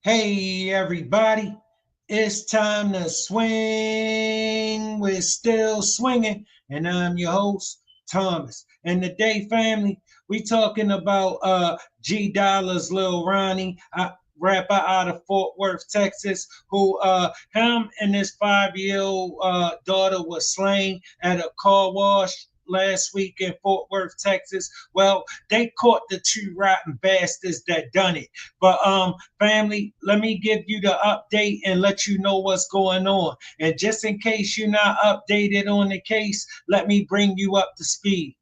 Hey everybody, it's time to swing. We're still swinging, and I'm your host Thomas. And today, family, we talking about G Lil Ronnie, rapper out of Fort Worth, Texas, who him and his 5-year-old daughter was slain at a car wash last week in Fort Worth, Texas. Well, they caught the two rotten bastards that done it. But family, let me give you the update and let you know what's going on. And just in case you're not updated on the case, let me bring you up to speed.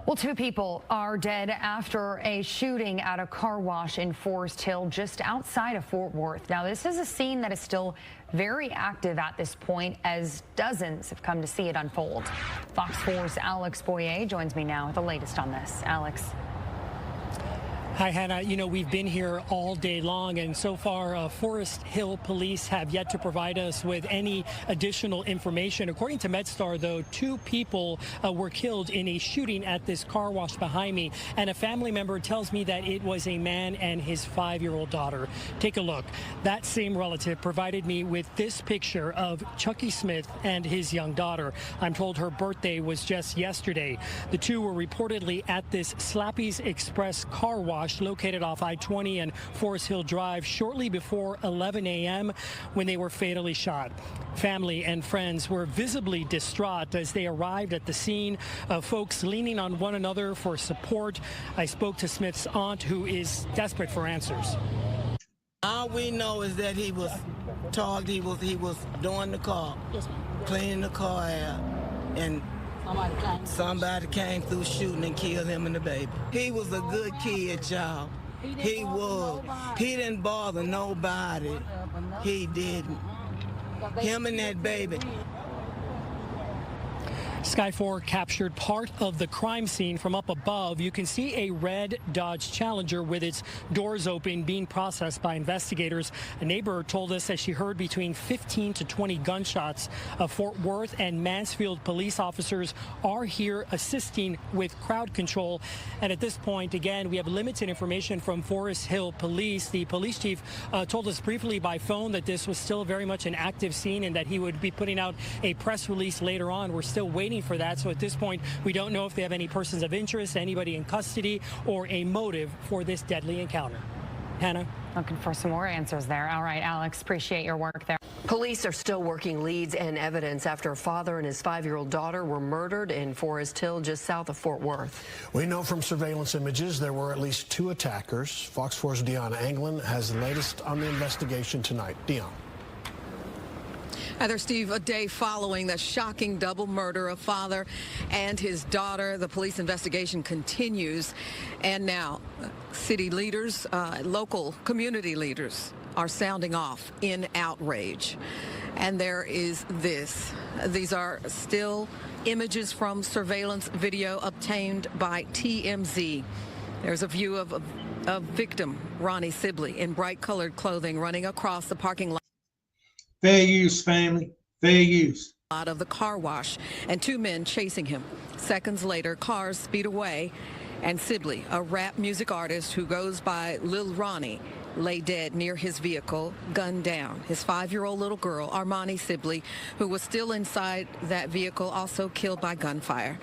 Well, 2 people are dead after a shooting at a car wash in Forest Hill just outside of Fort Worth. Now, this is a scene that is still very active at this point, as dozens have come to see it unfold. Fox 4's Alex Boyer joins me now with the latest on this. Alex. Hi, Hannah. You know, we've been here all day long, and so far, Forest Hill police have yet to provide us with any additional information. According to MedStar, though, 2 people were killed in a shooting at this car wash behind me, and a family member tells me that it was a man and his 5-year-old daughter. Take a look. That same relative provided me with this picture of Chucky Smith and his young daughter. I'm told her birthday was just yesterday. The 2 were reportedly at this Slappy's Express car wash located off I-20 and Forest Hill Drive shortly before 11 a.m. when they were fatally shot. Family and friends were visibly distraught as they arrived at the scene, folks leaning on one another for support. I spoke to Smith's aunt, who is desperate for answers. All we know is that he was talked, he was doing the car, cleaning the car out, and somebody came through shooting and killed him and the baby. He was a good kid, y'all. He was. He didn't bother nobody. He didn't. Him and that baby. Sky 4 captured part of the crime scene from up above. You can see a red Dodge Challenger with its doors open being processed by investigators. A neighbor told us that she heard between 15 to 20 gunshots. Fort Worth and Mansfield police officers are here assisting with crowd control. And at this point, again, we have limited information from Forest Hill Police. The police chief told us briefly by phone that this was still very much an active scene and that he would be putting out a press release later on. We're still waiting for that. So at this point, we don't know if they have any persons of interest, anybody in custody, or a motive for this deadly encounter. Hannah? Looking for some more answers there. All right, Alex, appreciate your work there. Police are still working leads and evidence after a father and his 5-year-old daughter were murdered in Forest Hill, just south of Fort Worth. We know from surveillance images there were at least 2 attackers. Fox 4's Dion Anglin has the latest on the investigation tonight. Dion. Hi there, Steve. A day following the shocking double murder of father and his daughter, the police investigation continues. And now city leaders, local community leaders are sounding off in outrage. And there is this. These are still images from surveillance video obtained by TMZ. There's a view of victim Ronnie Sibley in bright colored clothing running across the parking lot. Fair use, family. Fair use. Out of the car wash and 2 men chasing him. Seconds later, cars speed away and Sibley, a rap music artist who goes by Lil Ronnie, lay dead near his vehicle, gunned down. His 5-year-old little girl, Armani Sibley, who was still inside that vehicle, also killed by gunfire.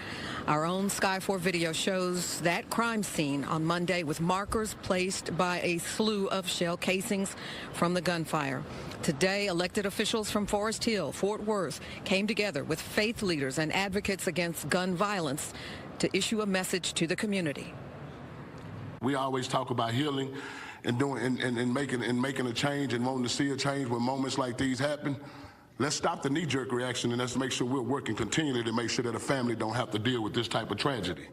Our own Sky 4 video shows that crime scene on Monday with markers placed by a slew of shell casings from the gunfire. Today, elected officials from Forest Hill, Fort Worth, came together with faith leaders and advocates against gun violence to issue a message to the community. We always talk about healing and doing and making a change and wanting to see a change when moments like these happen. Let's stop the knee-jerk reaction and let's make sure we're working continually to make sure that a family don't have to deal with this type of tragedy.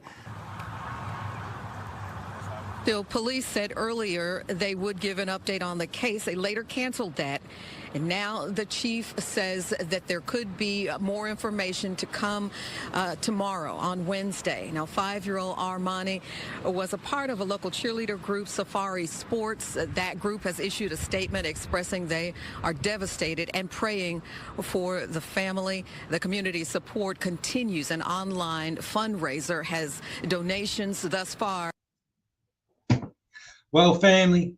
Still, police said earlier they would give an update on the case. They later canceled that. And now the chief says that there could be more information to come tomorrow on Wednesday. Now, 5-year-old Armani was a part of a local cheerleader group, Safari Sports. That group has issued a statement expressing they are devastated and praying for the family. The community support continues. An online fundraiser has donations thus far. Well, family,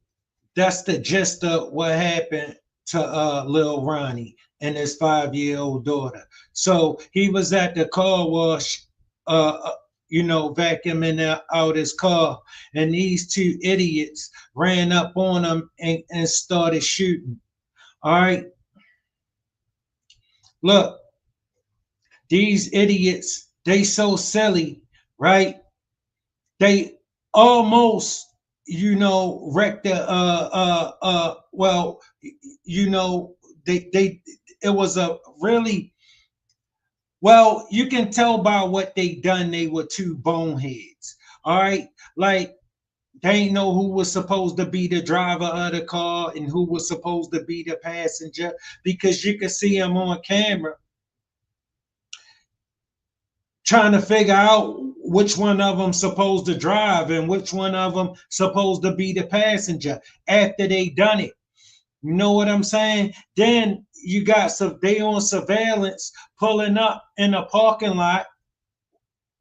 That's the gist of what happened to Lil Ronnie and his 5-year-old daughter. So he was at the car wash, vacuuming out his car, and these two idiots ran up on him and started shooting. All right. Look, these idiots, they so silly, right? They almost, wrecked the they it was a really, well, you can tell by what they done, they were two boneheads. All right. Like, they ain't know who was supposed to be the driver of the car and who was supposed to be the passenger, because you could see them on camera trying to figure out which one of them supposed to drive and which one of them supposed to be the passenger after they done it. You know what I'm saying? Then you got they on surveillance pulling up in a parking lot,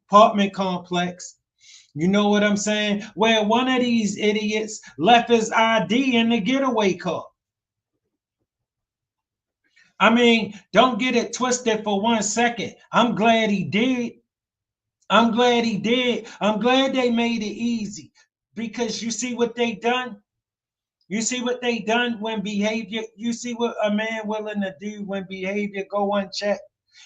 apartment complex. You know what I'm saying? Where one of these idiots left his ID in the getaway car. I mean, don't get it twisted for 1 second. I'm glad he did. I'm glad he did. I'm glad they made it easy, because you see what they done? You see what they done when behavior, you see what a man willing to do when behavior go unchecked,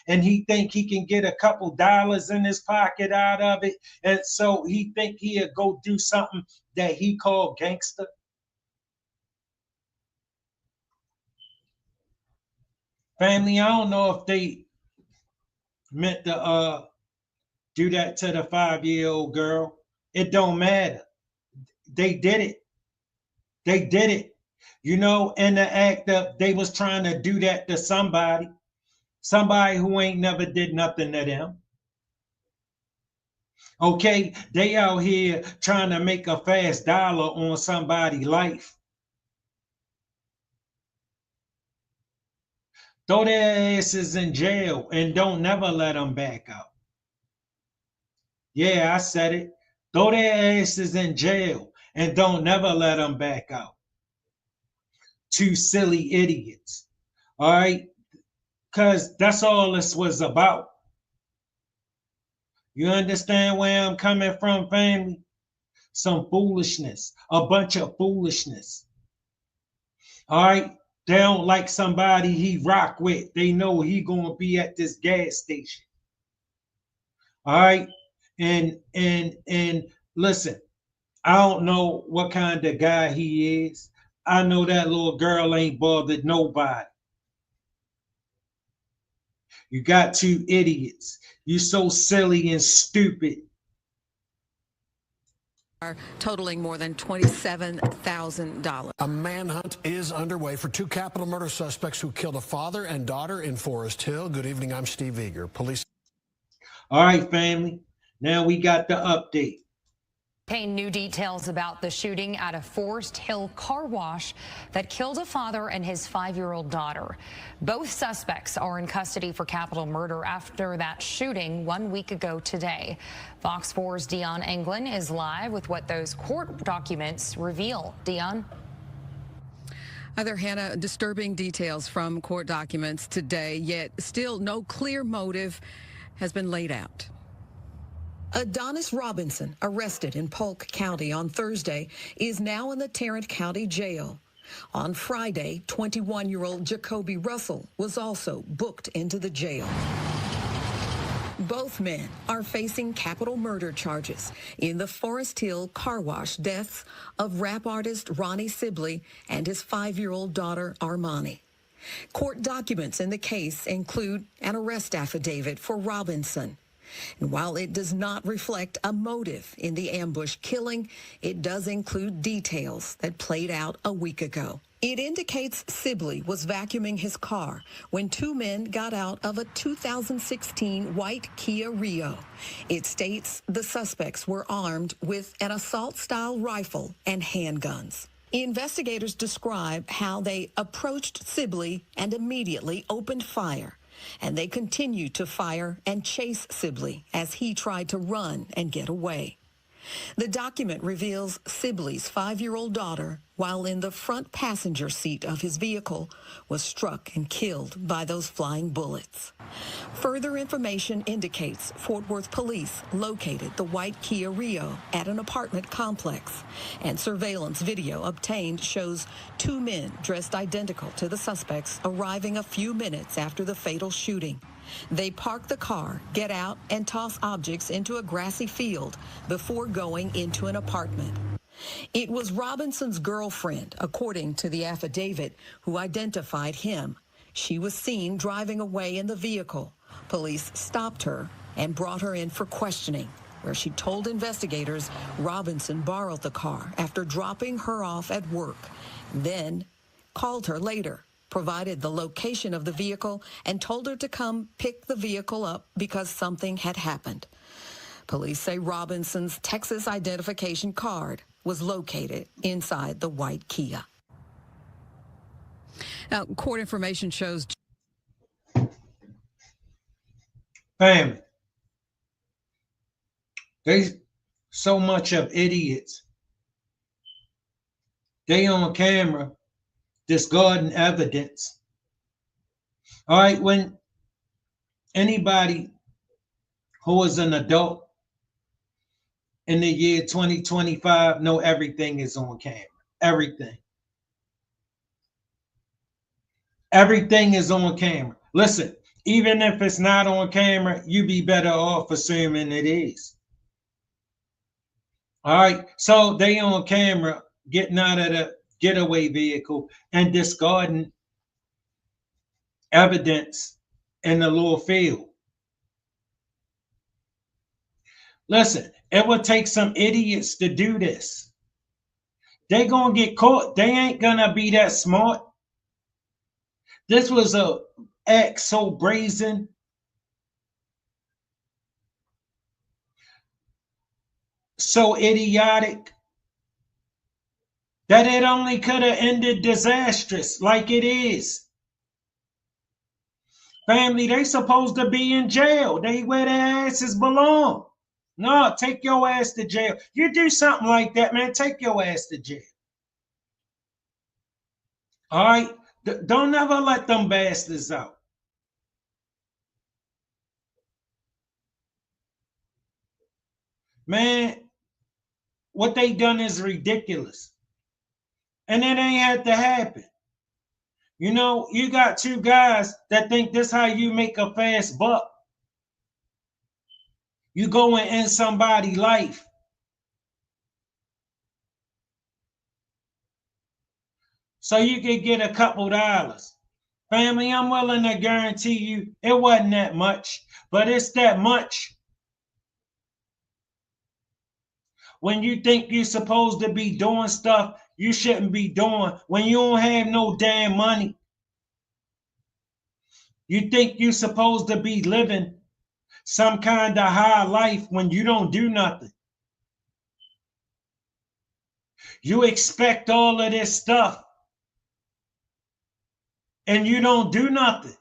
and he think he can get a couple dollars in his pocket out of it, and so he think he'll go do something that he called gangster. Family, I don't know if they meant to do that to the 5-year-old girl. It don't matter. They did it. They did it. In the act of they was trying to do that to somebody who ain't never did nothing to them. Okay, they out here trying to make a fast dollar on somebody's life. Throw their asses in jail and don't never let them back out. Yeah, I said it. Throw their asses in jail and don't never let them back out. Two silly idiots. All right? Because that's all this was about. You understand where I'm coming from, family? Some foolishness. A bunch of foolishness. All right? They don't like somebody he rock with. They know he gonna be at this gas station. All right? And listen, I don't know what kind of guy he is. I know that little girl ain't bothered nobody. You got two idiots. You so silly and stupid. Totaling more than $27,000. A manhunt is underway for two capital murder suspects who killed a father and daughter in Forest Hill. Good evening, I'm Steve Eager. Police. All right, family. Now we got the update. New details about the shooting at a Forest Hill car wash that killed a father and his 5-year-old daughter. Both suspects are in custody for capital murder after that shooting 1 week ago today. Fox 4's Dion Anglin is live with what those court documents reveal. Dion? Other Hannah, disturbing details from court documents today, yet still no clear motive has been laid out. Adonis Robinson, arrested in Polk County on Thursday, is now in the Tarrant County Jail. On Friday, 21-year-old Jacoby Russell was also booked into the jail. Both men are facing capital murder charges in the Forest Hill car wash deaths of rap artist Ronnie Sibley and his 5-year-old daughter Armani. Court documents in the case include an arrest affidavit for Robinson. And while it does not reflect a motive in the ambush killing, it does include details that played out a week ago. It indicates Sibley was vacuuming his car when two men got out of a 2016 white Kia Rio. It states the suspects were armed with an assault-style rifle and handguns. Investigators describe how they approached Sibley and immediately opened fire. And they continued to fire and chase Sibley as he tried to run and get away. The document reveals Sibley's 5-year-old daughter, while in the front passenger seat of his vehicle, was struck and killed by those flying bullets. Further information indicates Fort Worth police located the white Kia Rio at an apartment complex, and surveillance video obtained shows 2 men dressed identical to the suspects arriving a few minutes after the fatal shooting. They park the car, get out, and toss objects into a grassy field before going into an apartment. It was Robinson's girlfriend, according to the affidavit, who identified him. She was seen driving away in the vehicle. Police stopped her and brought her in for questioning, where she told investigators Robinson borrowed the car after dropping her off at work, then called her later, provided the location of the vehicle, and told her to come pick the vehicle up because something had happened. Police say Robinson's Texas identification card was located inside the white Kia. Now, court information shows... Family, they so much of idiots. They on camera discarding evidence. All right, when anybody who is an adult in the year 2025 know everything is on camera. Everything. Everything is on camera. Listen, even if it's not on camera, you be better off assuming it is. All right, so they on camera getting out of the getaway vehicle and discarding evidence in the little field. Listen, it would take some idiots to do this. They gonna get caught. They ain't gonna be that smart. This was a act so brazen. So idiotic that it only could have ended disastrous like it is. Family, they supposed to be in jail. They where their asses belong. No, take your ass to jail. You do something like that, man, take your ass to jail. All right? Don't ever let them bastards out. Man, what they done is ridiculous. And it ain't had to happen. You know, you got two guys that think this how you make a fast buck. You go and end somebody's life. So you could get a couple dollars. Family, I'm willing to guarantee you it wasn't that much, but it's that much. When you think you're supposed to be doing stuff you shouldn't be doing, when you don't have no damn money. You think you're supposed to be living some kind of high life when you don't do nothing. You expect all of this stuff and you don't do nothing.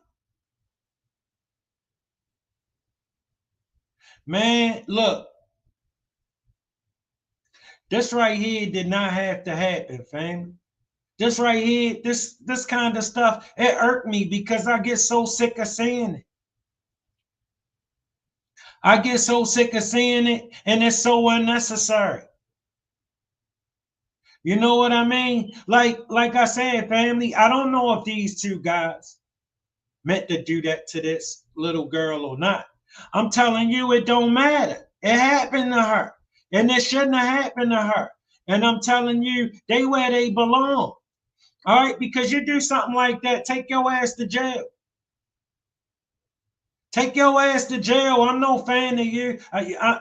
Man, look. This right here did not have to happen, fam. This right here, this kind of stuff, it irked me because I get so sick of seeing it. I get so sick of seeing it, and it's so unnecessary. You know what I mean? Like I said, family, I don't know if these two guys meant to do that to this little girl or not. I'm telling you, it don't matter. It happened to her. And it shouldn't have happened to her. And I'm telling you, they where they belong. All right, because you do something like that, take your ass to jail. Take your ass to jail. I'm no fan of you.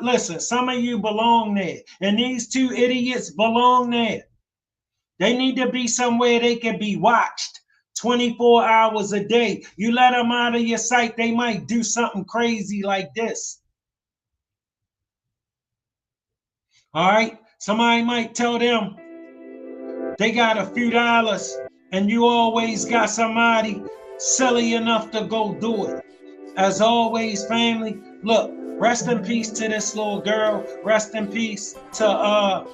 Listen, some of you belong there. And these two idiots belong there. They need to be somewhere they can be watched 24 hours a day. You let them out of your sight, they might do something crazy like this. All right, somebody might tell them they got a few dollars and you always got somebody silly enough to go do it. As always, family, look, Rest in peace to this little girl. Rest in peace to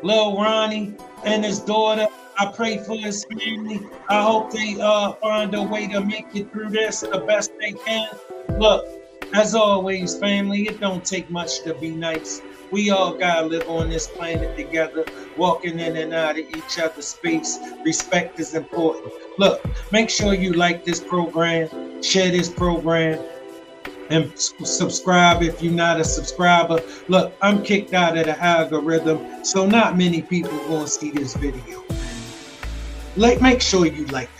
Lil Ronnie and his daughter. I pray for his family. I hope they find a way to make it through this the best they can. Look, as always, family, it don't take much to be nice. We all gotta live on this planet together, walking in and out of each other's space. Respect is important. Look, make sure you like this program, share this program, and subscribe if you're not a subscriber. Look, I'm kicked out of the algorithm, so not many people gonna see this video. Make sure you like